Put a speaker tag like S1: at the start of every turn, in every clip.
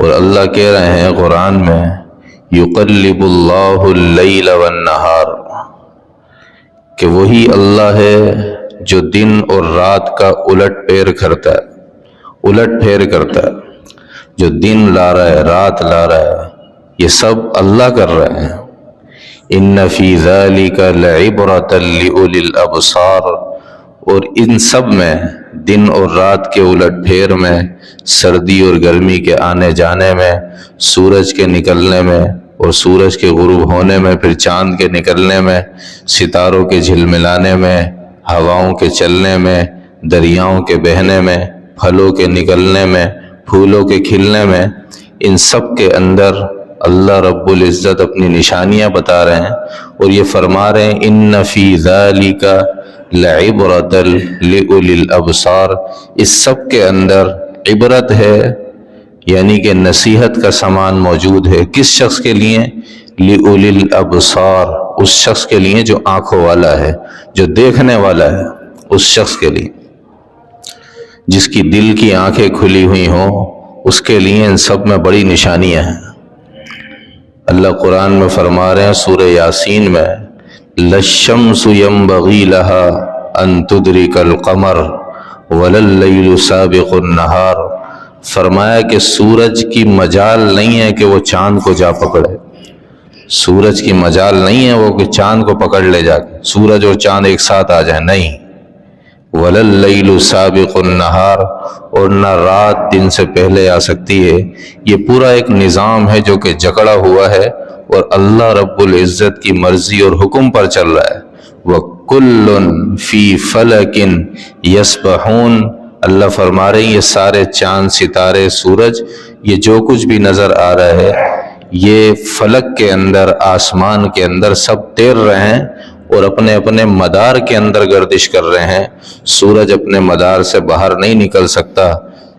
S1: اور اللہ کہہ رہے ہیں قرآن میں یقلب اللہ اللیل والنہار، کہ وہی اللہ ہے جو دن اور رات کا الٹ پھیر کرتا ہے، جو دن لا رہا ہے رات لا رہا ہے، یہ سب اللہ کر رہے ہیں۔ ان فی ذلک لعبرۃ لأولی الابصار، اور ان سب میں، دن اور رات کے الٹ پھیر میں، سردی اور گرمی کے آنے جانے میں، سورج کے نکلنے میں اور سورج کے غروب ہونے میں، پھر چاند کے نکلنے میں، ستاروں کے جھلملانے میں، ہواؤں کے چلنے میں، دریاؤں کے بہنے میں، پھلوں کے نکلنے میں، پھولوں کے کھلنے میں، ان سب کے اندر اللہ رب العزت اپنی نشانیاں بتا رہے ہیں، اور یہ فرما رہے ہیں ان فی ذالک لعبرۃ لأولی الابصار، اس سب کے اندر عبرت ہے، یعنی کہ نصیحت کا سامان موجود ہے۔ کس شخص کے لیے؟ لأولی الابصار، اس شخص کے لیے جو آنکھوں والا ہے، جو دیکھنے والا ہے، اس شخص کے لیے، جس کی دل کی آنکھیں کھلی ہوئی ہوں، اس کے لیے ان سب میں بڑی نشانیاں ہیں۔ اللہ قرآن میں فرما رہے ہیں سورہ یاسین میں لَلشَّمْسُ يَنبَغِي لَهَا أَن تُدْرِكَ الْقَمَرَ وَلَا اللَّيْلُ سَابِقُ النَّهَارِ، فرمایا کہ سورج کی مجال نہیں ہے کہ وہ چاند کو جا پکڑے، سورج کی مجال نہیں ہے وہ کہ چاند کو پکڑ لے جا کے، سورج اور چاند ایک ساتھ آ جائیں، نہیں۔ وَلَا اللَّيْلُ سَابِقُ النَّهَارِ، اور نہ رات دن سے پہلے آ سکتی ہے۔ یہ پورا ایک نظام ہے جو کہ جکڑا ہوا ہے اور اللہ رب العزت کی مرضی اور حکم پر چل رہا ہے۔ وَكُلٌّ فِي فَلَكٍ يَسْبَحُونَ، اللہ فرما رہے ہیں یہ سارے چاند، ستارے، سورج، یہ جو کچھ بھی نظر آ رہا ہے، یہ فلک کے اندر، آسمان کے اندر سب تیر رہے ہیں اور اپنے اپنے مدار کے اندر گردش کر رہے ہیں۔ سورج اپنے مدار سے باہر نہیں نکل سکتا،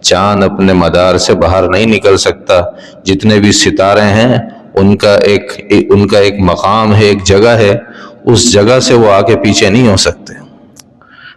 S1: چاند اپنے مدار سے باہر نہیں نکل سکتا، جتنے بھی ستارے ہیں ان کا ایک مقام ہے، ایک جگہ ہے، اس جگہ سے وہ آگے پیچھے نہیں ہو سکتے۔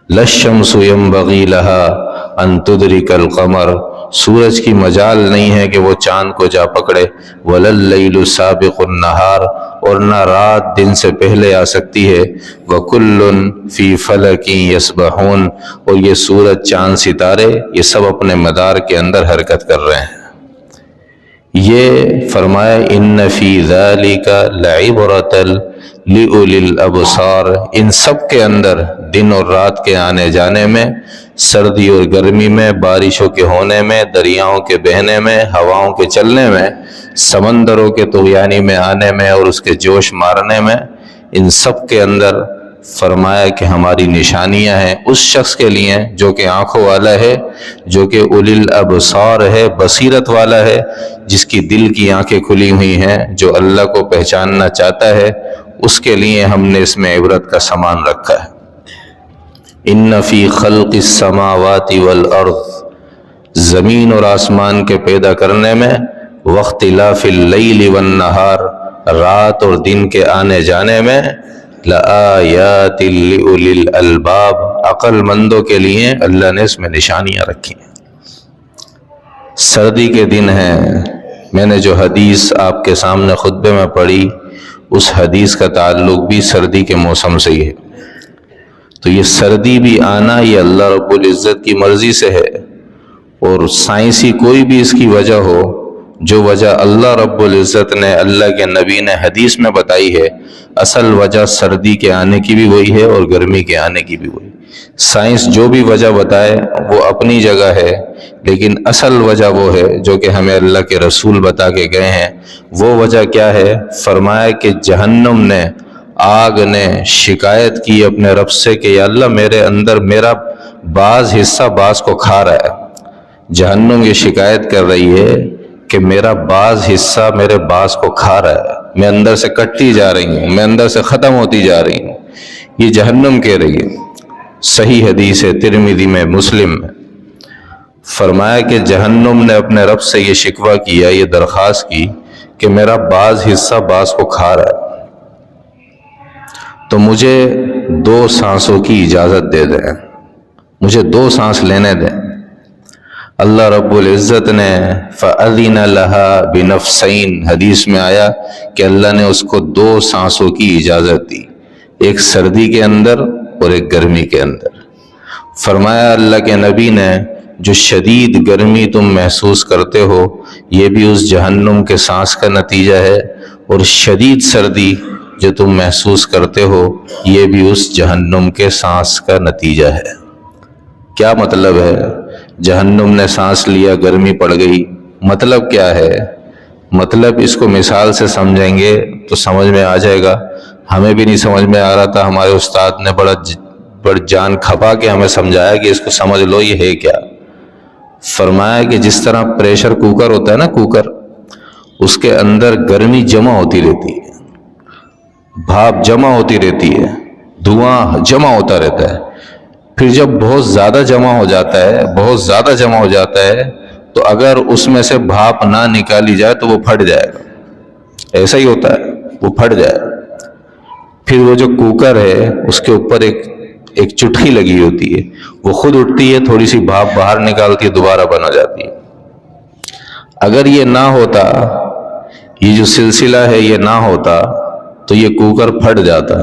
S1: لَلشَّمْسُ يَنبَغِي لَهَا أَن تُدْرِكَ الْقَمَرَ، سورج کی مجال نہیں ہے کہ وہ چاند کو جا پکڑے۔ وَلَا اللَّيْلُ سَابِقُ النَّهَارِ، اور نہ رات دن سے پہلے آ سکتی ہے۔ وَكُلٌّ فِي فَلَكٍ يَسْبَحُونَ، اور یہ سورج، چاند، ستارے، یہ سب اپنے مدار کے اندر حرکت کر رہے ہیں۔ یہ فرمایا ان فی ذالک لعبرۃ لأولی الابصار، ان سب کے اندر، دن اور رات کے آنے جانے میں، سردی اور گرمی میں، بارشوں کے ہونے میں، دریاؤں کے بہنے میں، ہواؤں کے چلنے میں، سمندروں کے طغیانی میں آنے میں اور اس کے جوش مارنے میں، ان سب کے اندر فرمایا کہ ہماری نشانیاں ہیں اس شخص کے لیے جو کہ آنکھوں والا ہے، جو کہ اولی الابصار ہے، بصیرت والا ہے، جس کی دل کی آنکھیں کھلی ہوئی ہیں، جو اللہ کو پہچاننا چاہتا ہے، اس کے لیے ہم نے اس میں عبرت کا سامان رکھا ہے۔ ان فی خلق السماوات والارض، زمین اور آسمان کے پیدا کرنے میں، واختلاف اللیل والنہار، رات اور دن کے آنے جانے میں، لآیات لأولی الالباب، عقل مندوں کے لیے اللہ نے اس میں نشانیاں رکھی ہیں۔ سردی کے دن ہیں، میں نے جو حدیث آپ کے سامنے خطبے میں پڑھی، اس حدیث کا تعلق بھی سردی کے موسم سے ہی ہے۔ تو یہ سردی بھی آنا یہ اللہ رب العزت کی مرضی سے ہے، اور سائنسی کوئی بھی اس کی وجہ ہو، جو وجہ اللہ رب العزت نے، اللہ کے نبی نے حدیث میں بتائی ہے، اصل وجہ سردی کے آنے کی بھی وہی ہے اور گرمی کے آنے کی بھی وہی۔ سائنس جو بھی وجہ بتائے وہ اپنی جگہ ہے، لیکن اصل وجہ وہ ہے جو کہ ہمیں اللہ کے رسول بتا کے گئے ہیں۔ وہ وجہ کیا ہے؟ فرمایا کہ جہنم نے، آگ نے شکایت کی اپنے رب سے کہ یا اللہ میرے اندر میرا بعض حصہ بعض کو کھا رہا ہے۔ جہنم یہ شکایت کر رہی ہے کہ میرا بعض حصہ میرے بعض کو کھا رہا ہے، میں اندر سے کٹتی جا رہی ہوں، میں اندر سے ختم ہوتی جا رہی ہوں، یہ جہنم کہہ رہی ہے۔ صحیح حدیث ہے ترمذی میں، مسلم میں، فرمایا کہ جہنم نے اپنے رب سے یہ شکوہ کیا، یہ درخواست کی کہ میرا بعض حصہ بعض کو کھا رہا ہے، تو مجھے 2 سانسوں کی اجازت دے دیں، مجھے 2 سانس لینے دیں۔ اللہ رب العزت نے فَأَذِنَ لَهَا بِنَفْسَيْن، حدیث میں آیا کہ اللہ نے اس کو 2 سانسوں کی اجازت دی، ایک سردی کے اندر اور ایک گرمی کے اندر۔ فرمایا اللہ کے نبی نے جو شدید گرمی تم محسوس کرتے ہو یہ بھی اس جہنم کے سانس کا نتیجہ ہے، اور شدید سردی جو تم محسوس کرتے ہو یہ بھی اس جہنم کے سانس کا نتیجہ ہے۔ کیا مطلب ہے؟ جہنم نے سانس لیا، گرمی پڑ گئی، مطلب کیا ہے؟ مطلب اس کو مثال سے سمجھیں گے تو سمجھ میں آ جائے گا۔ ہمیں بھی نہیں سمجھ میں آ رہا تھا، ہمارے استاد نے بڑا جان کھپا کے ہمیں سمجھایا کہ اس کو سمجھ لو یہ ہے کیا۔ فرمایا کہ جس طرح پریشر کوکر ہوتا ہے نا، کوکر، اس کے اندر گرمی جمع ہوتی رہتی ہے، بھاپ جمع ہوتی رہتی ہے، دھواں جمع ہوتا رہتا ہے، پھر جب بہت زیادہ جمع ہو جاتا ہے تو اگر اس میں سے بھاپ نہ نکالی جائے تو وہ پھٹ جائے گا، ایسا ہی ہوتا ہے، وہ پھٹ جائے گا۔ پھر وہ جو کوکر ہے اس کے اوپر ایک چٹکی لگی ہوتی ہے، وہ خود اٹھتی ہے، تھوڑی سی بھاپ باہر نکالتی ہے، دوبارہ بن جاتی ہے۔ اگر یہ نہ ہوتا، یہ جو سلسلہ ہے یہ نہ ہوتا تو یہ کوکر پھٹ جاتا،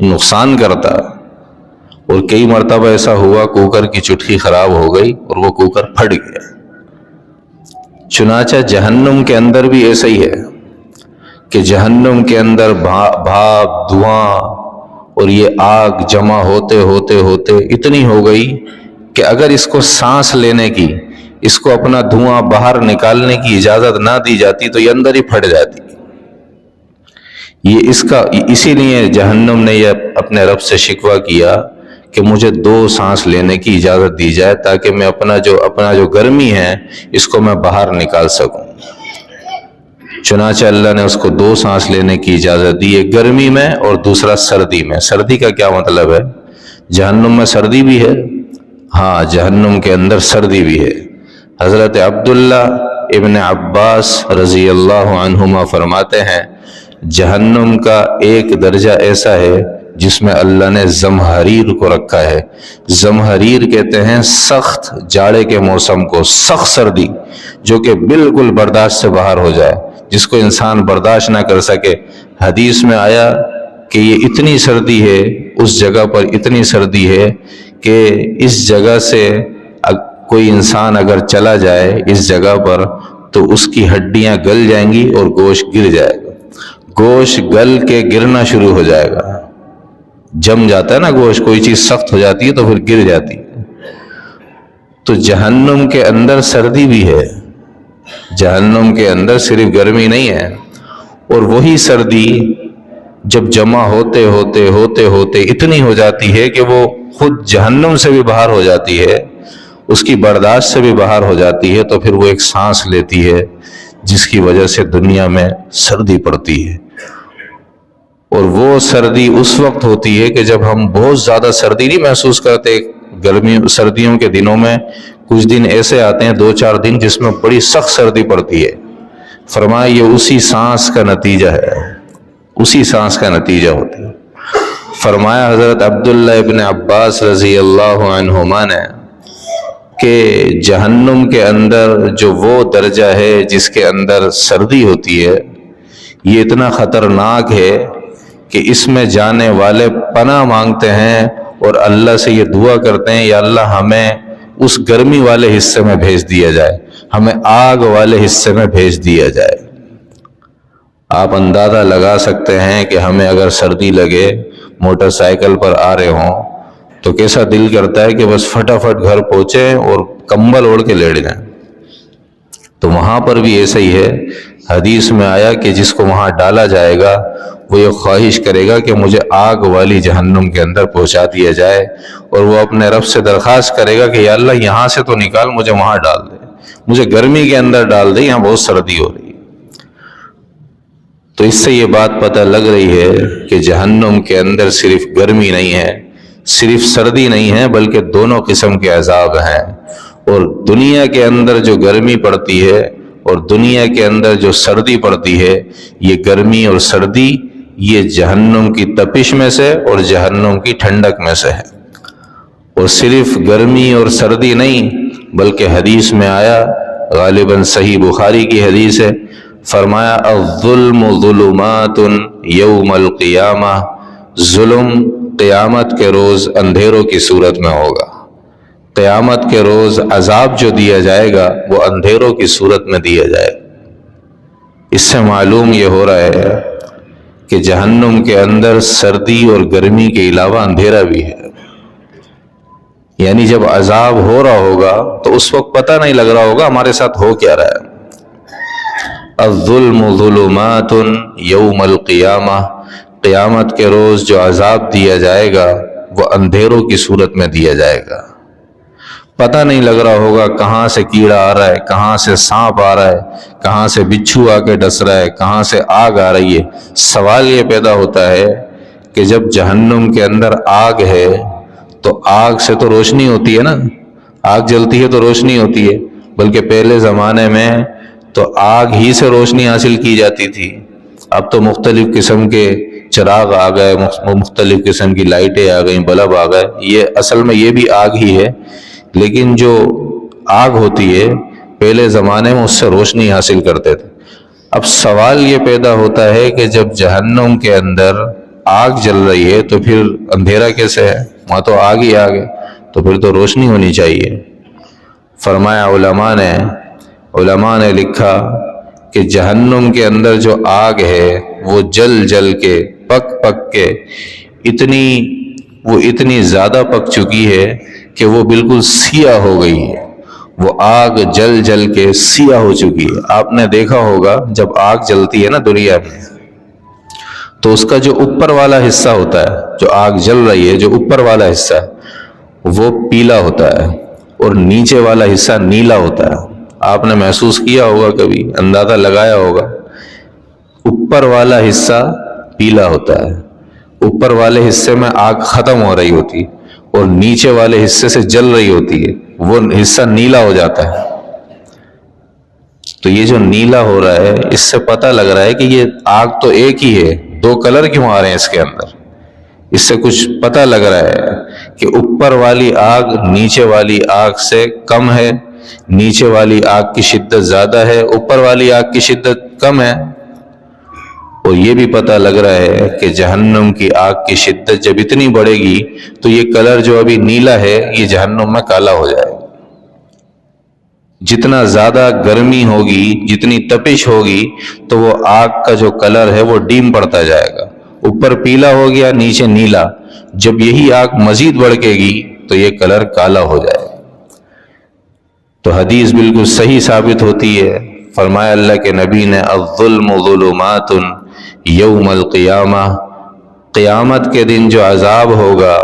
S1: نقصان کرتا، اور کئی مرتبہ ایسا ہوا کوکر کی چٹکی خراب ہو گئی اور وہ کوکر پھٹ گیا۔ چنانچہ جہنم کے اندر بھی ایسا ہی ہے کہ جہنم کے اندر بھاپ، دھواں اور یہ آگ جمع ہوتے اتنی ہو گئی کہ اگر اس کو سانس لینے کی، اس کو اپنا دھواں باہر نکالنے کی اجازت نہ دی جاتی تو یہ اندر ہی پھٹ جاتی۔ اسی لیے جہنم نے یہ اپنے رب سے شکوہ کیا کہ مجھے 2 سانس لینے کی اجازت دی جائے تاکہ میں اپنا جو گرمی ہے اس کو میں باہر نکال سکوں۔ چنانچہ اللہ نے اس کو 2 سانس لینے کی اجازت دی، ایک گرمی میں اور دوسرا سردی میں۔ سردی کا کیا مطلب ہے؟ جہنم میں سردی بھی ہے، ہاں جہنم کے اندر سردی بھی ہے۔ حضرت عبداللہ ابن عباس رضی اللہ عنہما فرماتے ہیں جہنم کا ایک درجہ ایسا ہے جس میں اللہ نے زمہریر کو رکھا ہے۔ زمہریر کہتے ہیں سخت جاڑے کے موسم کو، سخت سردی جو کہ بالکل برداشت سے باہر ہو جائے، جس کو انسان برداشت نہ کر سکے۔ حدیث میں آیا کہ یہ اتنی سردی ہے، اس جگہ پر اتنی سردی ہے کہ اس جگہ سے کوئی انسان اگر چلا جائے اس جگہ پر تو اس کی ہڈیاں گل جائیں گی اور گوشت گر جائے گا، گوشت گل کے گرنا شروع ہو جائے گا۔ جم جاتا ہے نا گوشت، کوئی چیز سخت ہو جاتی ہے تو پھر گر جاتی ہے۔ تو جہنم کے اندر سردی بھی ہے، جہنم کے اندر صرف گرمی نہیں ہے، اور وہی سردی جب جمع ہوتے اتنی ہو جاتی ہے کہ وہ خود جہنم سے بھی باہر ہو جاتی ہے، اس کی برداشت سے بھی باہر ہو جاتی ہے، تو پھر وہ ایک سانس لیتی ہے جس کی وجہ سے دنیا میں سردی پڑتی ہے۔ اور وہ سردی اس وقت ہوتی ہے کہ جب ہم بہت زیادہ سردی نہیں محسوس کرتے۔ سردیوں کے دنوں میں کچھ دن ایسے آتے ہیں 2-4 دن جس میں بڑی سخت سردی پڑتی ہے۔ فرمایا یہ اسی سانس کا نتیجہ ہے، اسی سانس کا نتیجہ ہوتا ہے۔ فرمایا حضرت عبداللہ ابن عباس رضی اللہ عنہما نے کہ جہنم کے اندر جو وہ درجہ ہے جس کے اندر سردی ہوتی ہے، یہ اتنا خطرناک ہے کہ اس میں جانے والے پناہ مانگتے ہیں اور اللہ سے یہ دعا کرتے ہیں یا اللہ ہمیں اس گرمی والے حصے میں بھیج دیا جائے، ہمیں آگ والے حصے میں بھیج دیا جائے۔ آپ اندازہ لگا سکتے ہیں کہ ہمیں اگر سردی لگے، موٹر سائیکل پر آ رہے ہوں تو کیسا دل کرتا ہے کہ بس فٹافٹ گھر پہنچے اور کمبل اوڑھ کے لیٹ جائیں۔ تو وہاں پر بھی ایسا ہی ہے۔ حدیث میں آیا کہ جس کو وہاں ڈالا جائے گا وہ یہ خواہش کرے گا کہ مجھے آگ والی جہنم کے اندر پہنچا دیا جائے، اور وہ اپنے رب سے درخواست کرے گا کہ یا اللہ یہاں سے تو نکال، مجھے وہاں ڈال دے، مجھے گرمی کے اندر ڈال دے، یہاں بہت سردی ہو رہی ہے۔ تو اس سے یہ بات پتہ لگ رہی ہے کہ جہنم کے اندر صرف گرمی نہیں ہے، صرف سردی نہیں ہے، بلکہ دونوں قسم کے عذاب ہیں۔ اور دنیا کے اندر جو گرمی پڑتی ہے اور دنیا کے اندر جو سردی پڑتی ہے، یہ گرمی اور سردی یہ جہنم کی تپش میں سے اور جہنم کی ٹھنڈک میں سے ہے۔ اور صرف گرمی اور سردی نہیں بلکہ حدیث میں آیا، غالباً صحیح بخاری کی حدیث ہے، فرمایا الظلم ظلمات یوم القیامہ، ظلم قیامت کے روز اندھیروں کی صورت میں ہوگا۔ قیامت کے روز عذاب جو دیا جائے گا وہ اندھیروں کی صورت میں دیا جائے گا۔ اس سے معلوم یہ ہو رہا ہے کہ جہنم کے اندر سردی اور گرمی کے علاوہ اندھیرا بھی ہے، یعنی جب عذاب ہو رہا ہوگا تو اس وقت پتہ نہیں لگ رہا ہوگا ہمارے ساتھ ہو کیا رہا ہے۔ الظلم ظلمات یوم القیامہ، قیامت کے روز جو عذاب دیا جائے گا وہ اندھیروں کی صورت میں دیا جائے گا۔ پتہ نہیں لگ رہا ہوگا کہاں سے کیڑا آ رہا ہے، کہاں سے سانپ آ رہا ہے، کہاں سے بچھو آ کے ڈس رہا ہے، کہاں سے آگ آ رہی ہے۔ سوال یہ پیدا ہوتا ہے کہ جب جہنم کے اندر آگ ہے تو آگ سے تو روشنی ہوتی ہے نا، آگ جلتی ہے تو روشنی ہوتی ہے، بلکہ پہلے زمانے میں تو آگ ہی سے روشنی حاصل کی جاتی تھی۔ اب تو مختلف قسم کے چراغ آ گئے، مختلف قسم کی لائٹیں آ گئیں، بلب آ گئے۔ یہ اصل میں یہ بھی آگ ہی ہے، لیکن جو آگ ہوتی ہے پہلے زمانے میں اس سے روشنی حاصل کرتے تھے۔ اب سوال یہ پیدا ہوتا ہے کہ جب جہنم کے اندر آگ جل رہی ہے تو پھر اندھیرا کیسے ہے؟ وہاں تو آگ ہی آگ ہے، تو پھر تو روشنی ہونی چاہیے۔ فرمایا علماء نے لکھا کہ جہنم کے اندر جو آگ ہے وہ جل جل کے پک کے اتنی زیادہ پک چکی ہے کہ وہ بالکل سیاہ ہو گئی ہے۔ وہ آگ جل جل کے سیاہ ہو چکی ہے۔ آپ نے دیکھا ہوگا جب آگ جلتی ہے نا دنیا میں، تو اس کا جو اوپر والا حصہ ہوتا ہے، جو آگ جل رہی ہے جو اوپر والا حصہ ہے وہ پیلا ہوتا ہے اور نیچے والا حصہ نیلا ہوتا ہے۔ آپ نے محسوس کیا ہوگا، کبھی اندازہ لگایا ہوگا۔ اوپر والا حصہ پیلا ہوتا ہے، اوپر والے حصے میں آگ ختم ہو رہی ہوتی، اور نیچے والے حصے سے جل رہی ہوتی ہے، وہ حصہ نیلا ہو جاتا ہے۔ تو یہ جو نیلا ہو رہا ہے اس سے پتہ لگ رہا ہے کہ یہ آگ تو ایک ہی ہے، دو کلر کیوں آ رہے ہیں اس کے اندر؟ اس سے کچھ پتہ لگ رہا ہے کہ اوپر والی آگ نیچے والی آگ سے کم ہے، نیچے والی آگ کی شدت زیادہ ہے، اوپر والی آگ کی شدت کم ہے۔ اور یہ بھی پتہ لگ رہا ہے کہ جہنم کی آگ کی شدت جب اتنی بڑھے گی تو یہ کلر جو ابھی نیلا ہے یہ جہنم میں کالا ہو جائے گا۔ جتنا زیادہ گرمی ہوگی، جتنی تپش ہوگی، تو وہ آگ کا جو کلر ہے وہ ڈیم پڑتا جائے گا، اوپر پیلا ہو گیا نیچے نیلا۔ جب یہی آگ مزید بڑھے گی تو یہ کلر کالا ہو جائے گا۔ تو حدیث بالکل صحیح ثابت ہوتی ہے۔ فرمایا اللہ کے نبی نے الظلم ظلمات یوم القیامہ، قیامت کے دن جو عذاب ہوگا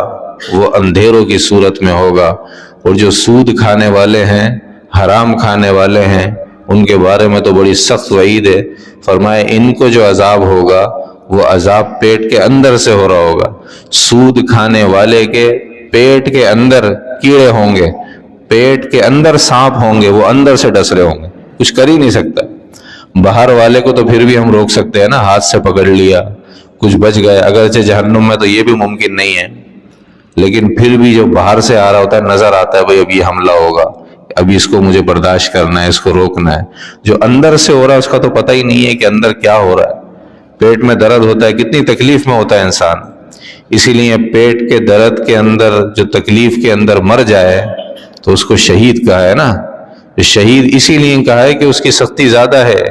S1: وہ اندھیروں کی صورت میں ہوگا، اور جو سود کھانے والے ہیں، حرام کھانے والے ہیں، ان کے بارے میں تو بڑی سخت وعید ہے۔ فرمایا ان کو جو عذاب ہوگا وہ عذاب پیٹ کے اندر سے ہو رہا ہوگا۔ سود کھانے والے کے پیٹ کے اندر کیڑے ہوں گے، پیٹ کے اندر سانپ ہوں گے، وہ اندر سے ڈس رہے ہوں گے، کچھ کر ہی نہیں سکتا۔ باہر والے کو تو پھر بھی ہم روک سکتے ہیں نا، ہاتھ سے پکڑ لیا، کچھ بچ گئے، اگرچہ جہنم میں تو یہ بھی ممکن نہیں ہے، لیکن پھر بھی جو باہر سے آ رہا ہوتا ہے نظر آتا ہے بھئی اب یہ حملہ ہوگا، ابھی اس کو مجھے برداشت کرنا ہے، اس کو روکنا ہے۔ جو اندر سے ہو رہا ہے اس کا تو پتہ ہی نہیں ہے کہ اندر کیا ہو رہا ہے۔ پیٹ میں درد ہوتا ہے، کتنی تکلیف میں ہوتا ہے انسان، اسی لیے پیٹ کے درد کے اندر جو تکلیف کے اندر مر جائے تو اس کو شہید کہا ہے نا۔ شہید اسی لیے کہا ہے کہ اس کی سختی زیادہ ہے،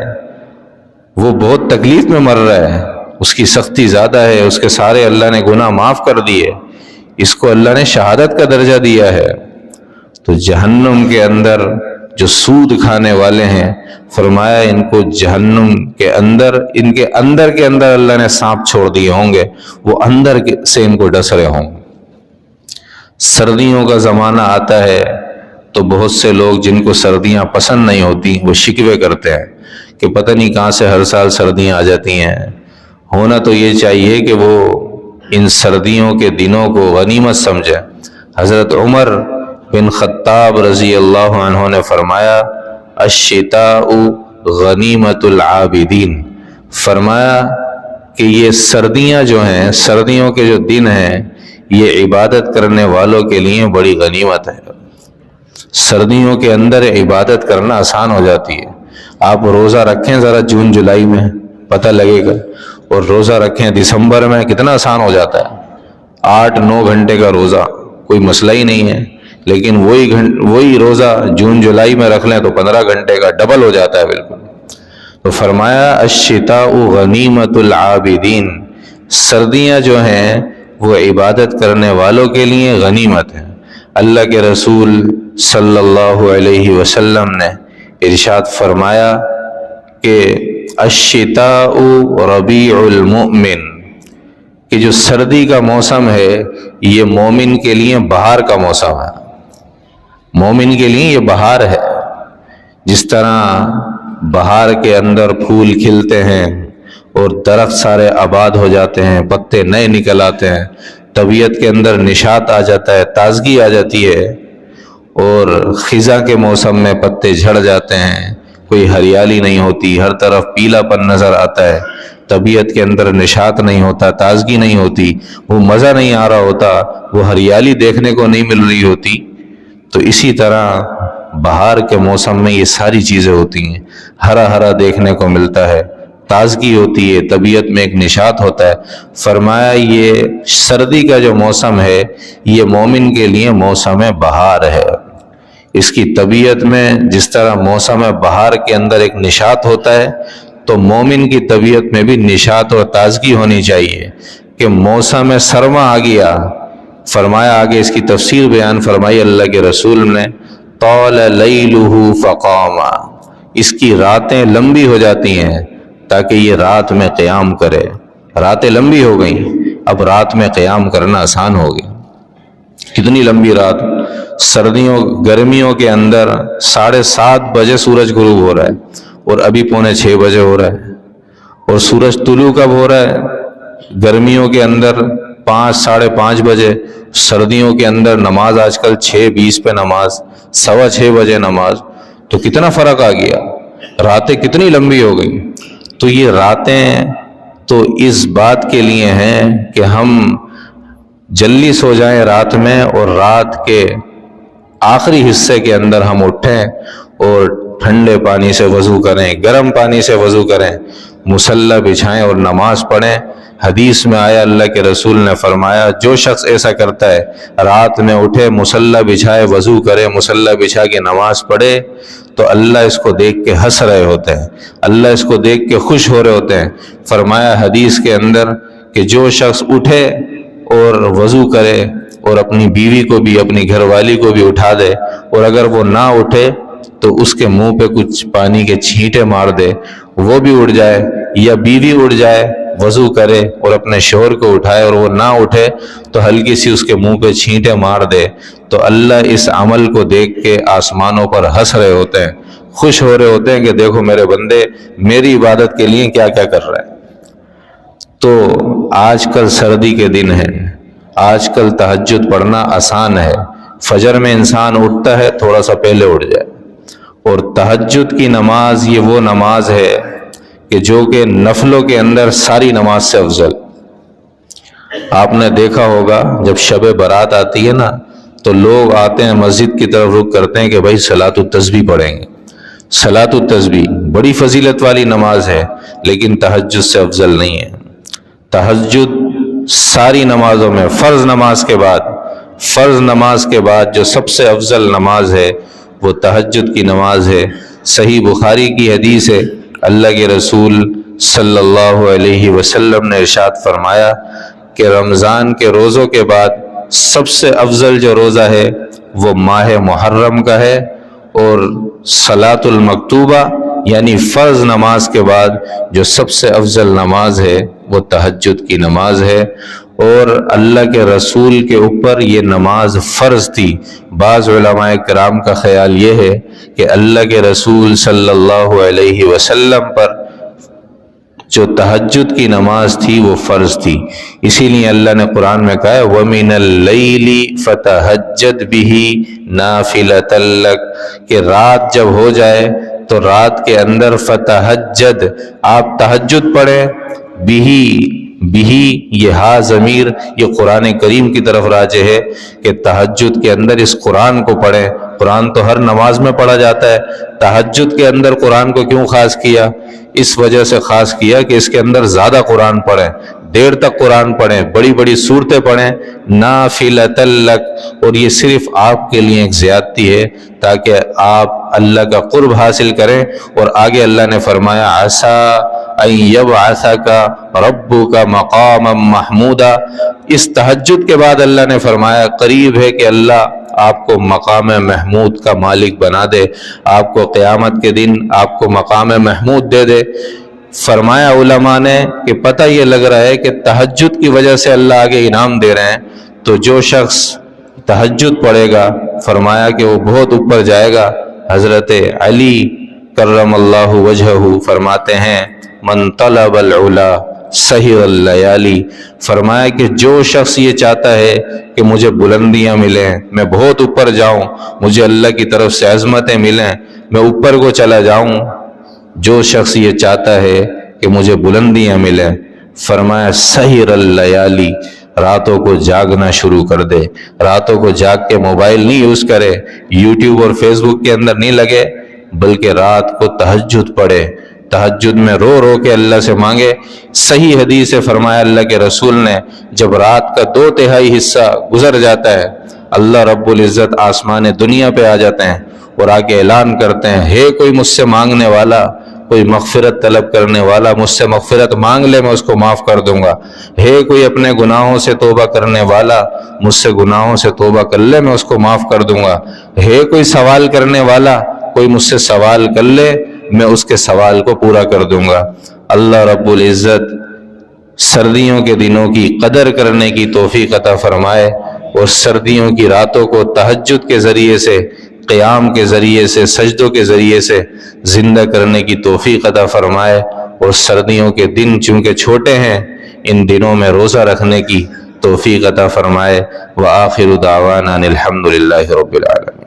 S1: وہ بہت تکلیف میں مر رہا ہے، اس کی سختی زیادہ ہے، اس کے سارے اللہ نے گناہ معاف کر دیے، اس کو اللہ نے شہادت کا درجہ دیا ہے۔ تو جہنم کے اندر جو سود کھانے والے ہیں، فرمایا ان کو جہنم کے اندر، ان کے اندر کے اندر اللہ نے سانپ چھوڑ دیے ہوں گے، وہ اندر سے ان کو ڈس رہے ہوں گے۔ سردیوں کا زمانہ آتا ہے تو بہت سے لوگ جن کو سردیاں پسند نہیں ہوتی وہ شکوے کرتے ہیں کہ پتہ نہیں کہاں سے ہر سال سردیاں آ جاتی ہیں۔ ہونا تو یہ چاہیے کہ وہ ان سردیوں کے دنوں کو غنیمت سمجھے۔ حضرت عمر بن خطاب رضی اللہ عنہ نے فرمایا الشتاء غنیمت العابدین، فرمایا کہ یہ سردیاں جو ہیں، سردیوں کے جو دن ہیں، یہ عبادت کرنے والوں کے لیے بڑی غنیمت ہے۔ سردیوں کے اندر عبادت کرنا آسان ہو جاتی ہے. آپ روزہ رکھیں ذرا جون جولائی میں پتہ لگے گا، اور روزہ رکھیں دسمبر میں کتنا آسان ہو جاتا ہے. 8-9 گھنٹے کا روزہ کوئی مسئلہ ہی نہیں ہے، لیکن وہی روزہ جون جولائی میں رکھ لیں تو 15 گھنٹے کا ڈبل ہو جاتا ہے بالکل. تو فرمایا الشتاء غنیمت العابدین، سردیاں جو ہیں وہ عبادت کرنے والوں کے لیے غنیمت ہے. اللہ کے رسول صلی اللہ علیہ وسلم نے ارشاد فرمایا کہ الشتاء ربیع المؤمن، کہ جو سردی کا موسم ہے یہ مومن کے لیے بہار کا موسم ہے. مومن کے لیے یہ بہار ہے. جس طرح بہار کے اندر پھول کھلتے ہیں اور درخت سارے آباد ہو جاتے ہیں، پتے نئے نکل آتے ہیں، طبیعت کے اندر نشاط آ جاتا ہے، تازگی آ جاتی ہے، اور خزاں کے موسم میں پتے جھڑ جاتے ہیں، کوئی ہریالی نہیں ہوتی، ہر طرف پیلا پن نظر آتا ہے، طبیعت کے اندر نشاط نہیں ہوتا، تازگی نہیں ہوتی، وہ مزہ نہیں آ رہا ہوتا، وہ ہریالی دیکھنے کو نہیں مل رہی ہوتی. تو اسی طرح بہار کے موسم میں یہ ساری چیزیں ہوتی ہیں. ہرا ہرا دیکھنے کو ملتا ہے، تازگی ہوتی ہے، طبیعت میں ایک نشاط ہوتا ہے. فرمایا یہ سردی کا جو موسم ہے یہ مومن کے لیے موسم بہار ہے. اس کی طبیعت میں جس طرح موسم بہار کے اندر ایک نشاط ہوتا ہے، تو مومن کی طبیعت میں بھی نشاط اور تازگی ہونی چاہیے کہ موسم سرما آ گیا. فرمایا آگے اس کی تفسیر بیان فرمائی اللہ کے رسول نے، طال لیلہ فقام، اس کی راتیں لمبی ہو جاتی ہیں تاکہ یہ رات میں قیام کرے. راتیں لمبی ہو گئیں، اب رات میں قیام کرنا آسان ہو گیا. کتنی لمبی رات! گرمیوں کے اندر 7:30 بجے سورج غروب ہو رہا ہے اور ابھی 5:45 بجے ہو رہا ہے. اور سورج طلوع کب ہو رہا ہے؟ گرمیوں کے اندر 5-5:30 بجے. سردیوں کے اندر نماز آج کل 6:20 پہ نماز، 6:15 بجے نماز. تو کتنا فرق آ گیا، راتیں کتنی لمبی ہو گئی. تو یہ راتیں تو اس بات کے لیے ہیں کہ ہم جلدی سو جائیں رات میں، اور رات کے آخری حصے کے اندر ہم اٹھیں اور ٹھنڈے پانی سے وضو کریں، گرم پانی سے وضو کریں، مصلی بچھائیں اور نماز پڑھیں. حدیث میں آیا اللہ کے رسول نے فرمایا جو شخص ایسا کرتا ہے، رات میں اٹھے، مصلی بچھائے، وضو کرے، مصلی بچھا کے نماز پڑھے، تو اللہ اس کو دیکھ کے ہنس رہے ہوتے ہیں، اللہ اس کو دیکھ کے خوش ہو رہے ہوتے ہیں. فرمایا حدیث کے اندر کہ جو شخص اٹھے اور وضو کرے اور اپنی بیوی کو بھی، اپنی گھر والی کو بھی اٹھا دے، اور اگر وہ نہ اٹھے تو اس کے منہ پہ کچھ پانی کے چھینٹے مار دے، وہ بھی اٹھ جائے، یا بیوی اٹھ جائے، وضو کرے اور اپنے شوہر کو اٹھائے اور وہ نہ اٹھے تو ہلکی سی اس کے منہ پہ چھینٹے مار دے، تو اللہ اس عمل کو دیکھ کے آسمانوں پر ہنس رہے ہوتے ہیں، خوش ہو رہے ہوتے ہیں کہ دیکھو میرے بندے میری عبادت کے لیے کیا کیا کر رہے ہیں. تو آج کل سردی کے دن ہیں، آج کل تہجد پڑھنا آسان ہے. فجر میں انسان اٹھتا ہے تھوڑا سا پہلے اٹھ جائے، اور تہجد کی نماز یہ وہ نماز ہے کہ جو کہ نفلوں کے اندر ساری نماز سے افضل. آپ نے دیکھا ہوگا جب شب برات آتی ہے نا تو لوگ آتے ہیں مسجد کی طرف رخ کرتے ہیں کہ بھائی صلاۃ التسبیح پڑھیں گے. صلاۃ التسبیح بڑی فضیلت والی نماز ہے، لیکن تہجد سے افضل نہیں ہے. تہجد ساری نمازوں میں فرض نماز کے بعد جو سب سے افضل نماز ہے وہ تہجد کی نماز ہے. صحیح بخاری کی حدیث ہے، اللہ کے رسول صلی اللہ علیہ وسلم نے ارشاد فرمایا کہ رمضان کے روزوں کے بعد سب سے افضل جو روزہ ہے وہ ماہ محرم کا ہے، اور صلاۃ المکتوبہ یعنی فرض نماز کے بعد جو سب سے افضل نماز ہے وہ تہجد کی نماز ہے. اور اللہ کے رسول کے اوپر یہ نماز فرض تھی. بعض علماء کرام کا خیال یہ ہے کہ اللہ کے رسول صلی اللہ علیہ وسلم پر جو تہجد کی نماز تھی وہ فرض تھی، اسی لیے اللہ نے قرآن میں کہا ہے وَمِنَ اللَّيْلِ فَتَہَجَّدْ بِهِ نَافِلَةً لَكَ، کہ رات جب ہو جائے تو رات کے اندر فتہجد، آپ تہجد پڑھیں. بھی یہ ہا ضمیر یہ قرآن کریم کی طرف راجع ہے کہ تہجد کے اندر اس قرآن کو پڑھیں. قرآن تو ہر نماز میں پڑھا جاتا ہے، تہجد کے اندر قرآن کو کیوں خاص کیا؟ اس وجہ سے خاص کیا کہ اس کے اندر زیادہ قرآن پڑھیں، دیر تک قرآن پڑھیں، بڑی بڑی صورتیں پڑھیں، نافلۃ لک، اور یہ صرف آپ کے لیے ایک زیادتی ہے تاکہ آپ اللہ کا قرب حاصل کریں۔ اور آگے اللہ نے فرمایا عسیٰ ان یبعثک ربک مقاما محمودا، اس تہجد کے بعد اللہ نے فرمایا قریب ہے کہ اللہ آپ کو مقام محمود کا مالک بنا دے، آپ کو قیامت کے دن آپ کو مقام محمود دے دے۔ فرمایا علماء نے کہ پتہ یہ لگ رہا ہے کہ تہجد کی وجہ سے اللہ آگے انعام دے رہے ہیں، تو جو شخص تہجد پڑھے گا فرمایا کہ وہ بہت اوپر جائے گا۔ حضرت علی کرم اللہ وجہہ فرماتے ہیں من طلب العلا سہر اللیالی، فرمایا کہ جو شخص یہ چاہتا ہے کہ مجھے بلندیاں ملیں، میں بہت اوپر جاؤں، مجھے اللہ کی طرف سے عظمتیں ملیں، میں اوپر کو چلا جاؤں، جو شخص یہ چاہتا ہے کہ مجھے بلندیاں ملیں، فرمایا سہر اللیالی، راتوں کو جاگنا شروع کر دے، راتوں کو جاگ کے موبائل نہیں یوز کرے، یوٹیوب اور فیس بک کے اندر نہیں لگے، بلکہ رات کو تہجد پڑھے، تہجد میں رو رو کے اللہ سے مانگے۔ صحیح حدیث سے فرمایا اللہ کے رسول نے جب رات کا 2/3 حصہ گزر جاتا ہے، اللہ رب العزت آسمان دنیا پہ آ جاتے ہیں اور آ کے اعلان کرتے ہیں ہے کوئی مجھ سے مانگنے والا، کوئی مغفرت طلب کرنے والا، مجھ سے مغفرت مانگ لے میں اس کو معاف کر دوں گا، ہے کوئی اپنے گناہوں سے توبہ کرنے والا، مجھ سے گناہوں سے توبہ کر لے میں اس کو معاف کر دوں گا، ہے کوئی سوال کرنے والا، کوئی مجھ سے سوال کر لے میں اس کے سوال کو پورا کر دوں گا۔ اللہ رب العزت سردیوں کے دنوں کی قدر کرنے کی توفیق عطا فرمائے اور سردیوں کی راتوں کو تہجد کے ذریعے سے، قیام کے ذریعے سے، سجدوں کے ذریعے سے زندہ کرنے کی توفیق عطا فرمائے، اور سردیوں کے دن چونکہ چھوٹے ہیں ان دنوں میں روزہ رکھنے کی توفیق عطا فرمائے۔ وآخر دعوانا الحمد للہ رب العالمین۔